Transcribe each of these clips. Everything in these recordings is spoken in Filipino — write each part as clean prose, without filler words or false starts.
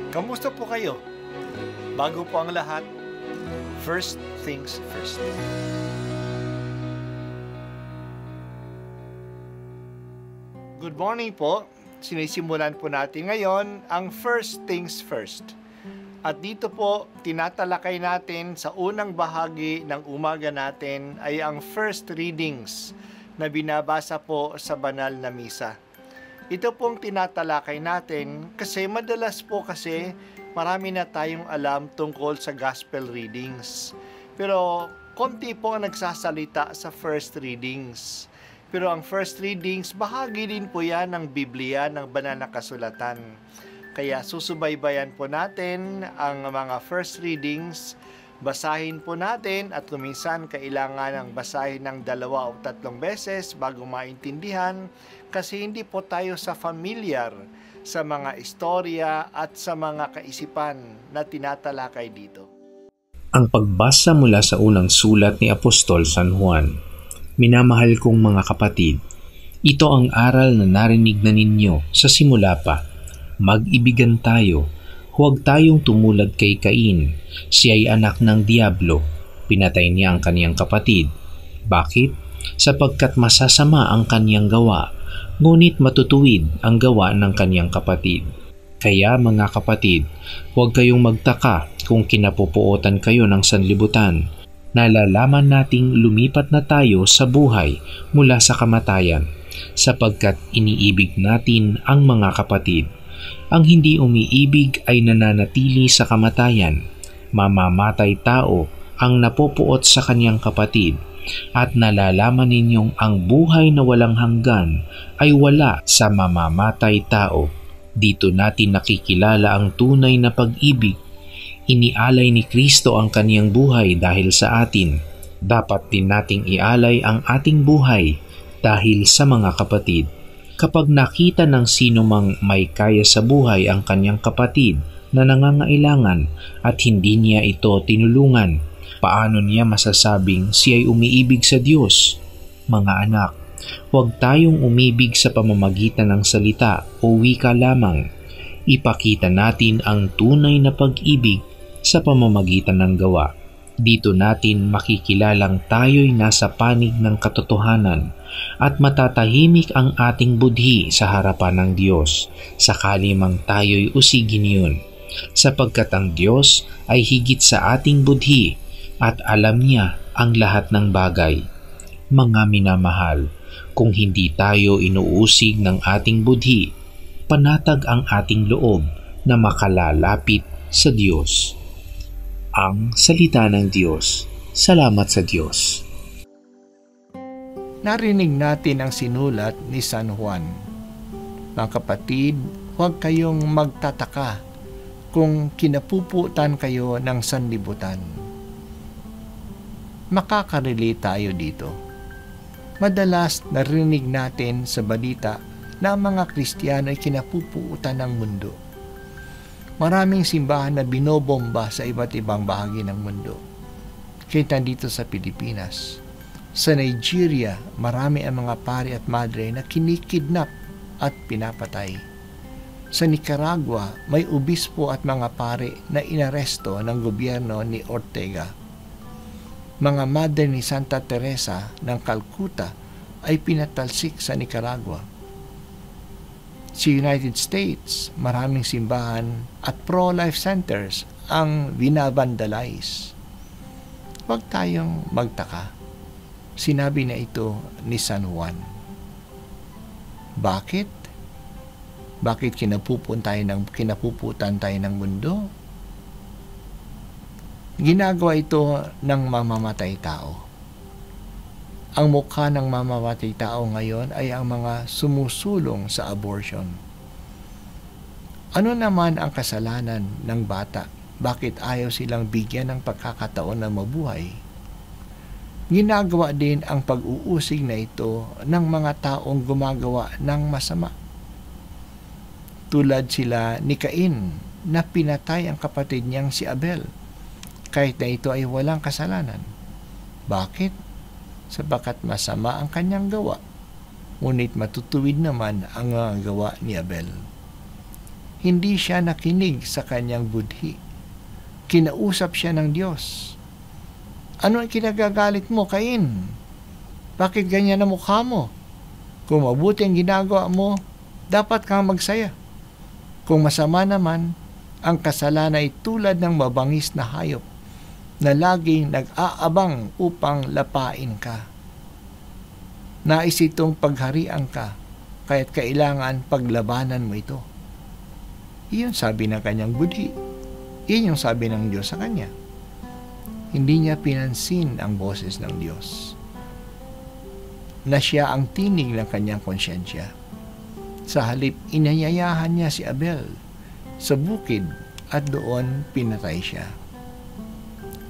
Kamusta po kayo? Bago po ang lahat, first things first. Good morning po. Sinisimulan po natin ngayon ang first things first. At dito po, tinatalakay natin sa unang bahagi ng umaga natin ay ang first readings na binabasa po sa banal na misa. Ito pong tinatalakay natin kasi madalas po kasi marami na tayong alam tungkol sa gospel readings. Pero konti po ang nagsasalita sa first readings. Pero ang first readings, bahagi din po yan ng Biblia, ng banal na kasulatan. Kaya susubaybayan po natin ang mga first readings, basahin po natin at kuminsan kailangan ng basahin ng 2 o 3 beses bago maintindihan kasi hindi po tayo familiar sa mga istorya at sa mga kaisipan na tinatalakay dito. Ang pagbasa mula sa unang sulat ni Apostol San Juan. Minamahal kong mga kapatid, ito ang aral na narinig na ninyo sa simula pa. Mag-ibigan tayo, huwag tayong tumulad kay Cain. Siya ay anak ng Diablo, pinatay niya ang kaniyang kapatid. Bakit? Sapagkat masasama ang kaniyang gawa, ngunit matutuwid ang gawa ng kaniyang kapatid. Kaya mga kapatid, huwag kayong magtaka kung kinapupuotan kayo ng sanlibutan. Nalalaman nating lumipat na tayo sa buhay mula sa kamatayan, sapagkat iniibig natin ang mga kapatid. Ang hindi umiibig ay nananatili sa kamatayan. Mamamatay tao ang napupuot sa kaniyang kapatid, at nalalaman ninyong ang buhay na walang hanggan ay wala sa mamamatay tao. Dito natin nakikilala ang tunay na pag-ibig. Inialay ni Kristo ang kaniyang buhay dahil sa atin. Dapat din nating ialay ang ating buhay dahil sa mga kapatid. Kapag nakita ng sino mang may kaya sa buhay ang kaniyang kapatid na nangangailangan at hindi niya ito tinulungan, paano niya masasabing siya'y umiibig sa Diyos? Mga anak, huwag tayong umibig sa pamamagitan ng salita o wika lamang. Ipakita natin ang tunay na pag-ibig sa pamamagitan ng gawa. Dito natin makikilalang tayo'y nasa panig ng katotohanan at matatahimik ang ating budhi sa harapan ng Diyos, sakali mang tayo'y usigin yun, sapagkat ang Diyos ay higit sa ating budhi at alam niya ang lahat ng bagay. Mga minamahal, kung hindi tayo inuusig ng ating budhi, panatag ang ating loob na makalalapit sa Diyos. Ang salita ng Diyos. Salamat sa Diyos. Narinig natin ang sinulat ni San Juan. Mga kapatid, huwag kayong magtataka kung kinapuputan kayo ng sanlibutan. Makakarelate tayo dito. Madalas narinig natin sa balita na ang mga Kristiyano ay kinapuputan ng mundo. Maraming simbahan na binobomba sa iba't ibang bahagi ng mundo. Kita dito sa Pilipinas. Sa Nigeria, marami ang mga pari at madre na kinikidnap at pinapatay. Sa Nicaragua, may obispo at mga pari na inaresto ng gobyerno ni Ortega. Mga madre ni Santa Teresa ng Calcutta ay pinatalsik sa Nicaragua. Sa United States, maraming simbahan at pro-life centers ang binabandalize. Huwag tayong magtaka. Sinabi na ito ni San Juan. Bakit? Bakit kinapuputan tayo ng mundo? Ginagawa ito ng mamamatay tao. Ang mukha ng mamamatay tao ngayon ay ang mga sumusulong sa abortion. Ano naman ang kasalanan ng bata? Bakit ayaw silang bigyan ng pagkakataon na mabuhay? Ginagawa din ang pag-uusig na ito ng mga taong gumagawa ng masama. Tulad sila ni Cain na pinatay ang kapatid niyang si Abel kahit na ito ay walang kasalanan. Bakit? Sapagkat masama ang kanyang gawa, ngunit matutuwid naman ang gawa ni Abel. hindi siya nakinig sa kanyang budhi. Kinausap siya ng Diyos. Ano ang kinagagalit mo, Cain? Bakit ganyan ang mukha mo? Kung mabuti ang ginagawa mo, dapat kang magsaya. Kung masama naman, ang kasalanan ay tulad ng mabangis na hayop na laging nag-aabang upang lapain ka. Nais itong pagharian ka, kaya't kailangan paglabanan mo ito. Iyon sabi ng kanyang budhi. Iyon yung sabi ng Diyos sa kanya. Hindi niya pinansin ang boses ng Diyos, na siya ang tinig ng kanyang konsyensya. Sa halip, inayayahan niya si Abel sa bukid at doon pinatay siya.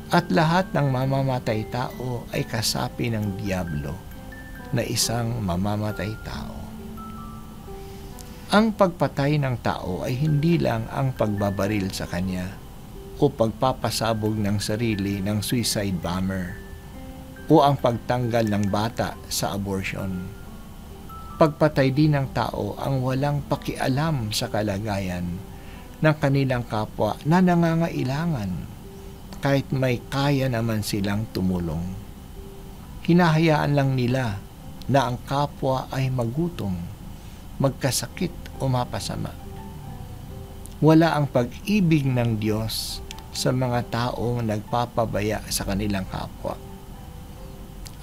At lahat ng mamamatay tao ay kasapi ng Diablo na isang mamamatay tao. Ang pagpatay ng tao ay hindi lang ang pagbabaril sa kanya o pagpapasabog ng sarili ng suicide bomber o ang pagtanggal ng bata sa abortion. Pagpatay din ng tao ang walang pakialam sa kalagayan ng kanilang kapwa na nangangailangan kahit may kaya naman silang tumulong. Hinahayaan lang nila na ang kapwa ay magutom, magkasakit o mapasama. Wala ang pag-ibig ng Diyos sa mga taong nagpapabaya sa kanilang kapwa.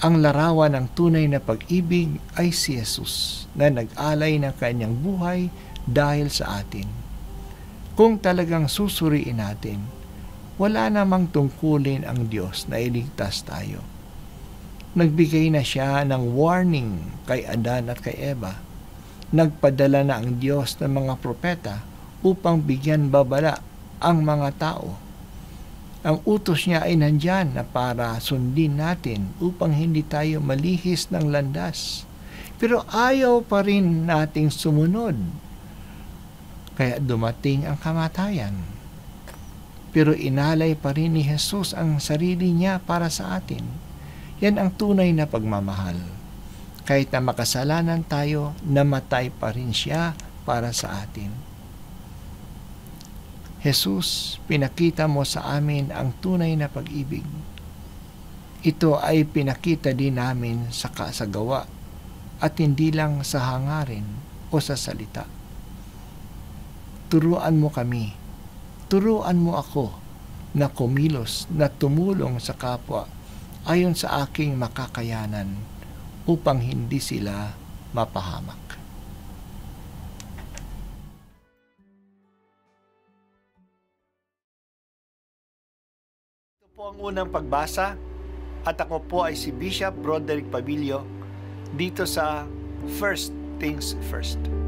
Ang larawan ng tunay na pag-ibig ay si Jesus na nag-alay ng kanyang buhay dahil sa atin. Kung talagang susuriin natin, wala namang tungkulin ang Diyos na iligtas tayo. Nagbigay na siya ng warning kay Adan at kay Eva. Nagpadala na ang Diyos ng mga propeta upang bigyan babala ang mga tao. Ang utos niya ay nandyan na para sundin natin upang hindi tayo malihis ng landas. Pero ayaw pa rin nating sumunod. Kaya dumating ang kamatayan. Pero inalay pa rin ni Jesus ang sarili niya para sa atin. Yan ang tunay na pagmamahal. Kahit na makasalanan tayo, namatay pa rin siya para sa atin. Jesus, pinakita mo sa amin ang tunay na pag-ibig. Ito ay pinakita din namin sa kasagawa at hindi lang sa hangarin o sa salita. Turuan mo kami, turuan mo ako na kumilos, na tumulong sa kapwa ayon sa aking makakayanan upang hindi sila mapahamak. Ito po ang unang pagbasa at ako po ay si Bishop Broderick Pabilio dito sa First Things First.